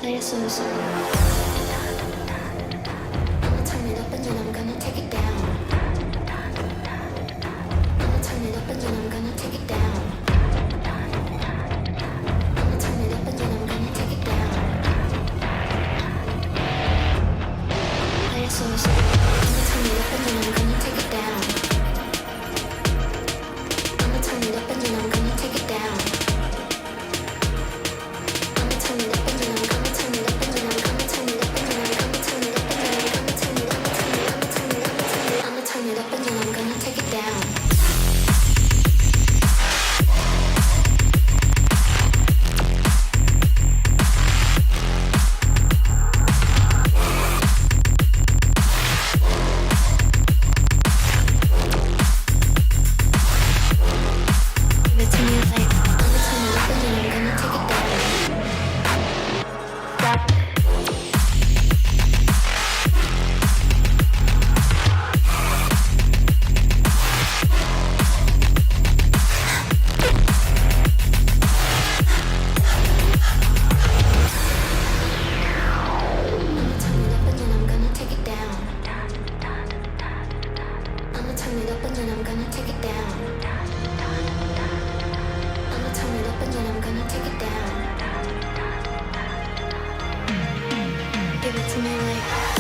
Play it slow, slow. I'ma turn it up and then I'm gonna take it down. I'ma turn it up and then I'm gonna take it down. I'ma turn it up and then I'm gonna take it down. Play it slow, slow. I'ma turn it up and then I'm gonna take it down. I'ma turn it up and then I'm gonna take it down. I'ma turn it up and then I'm gonna turn it up and then I'm gonna turn it up and then I'm gonna turn it up and then I'm gonna turn it up and then I'm gonna turn it up I'ma turn it up and then I'm gonna take it down. Give it to me like I'ma turn it up and then I'm gonna take it down. Drop it. I'ma turn it up and then I'm gonna take it down. I'ma turn it up and then I'm gonna take it down. Give it to me like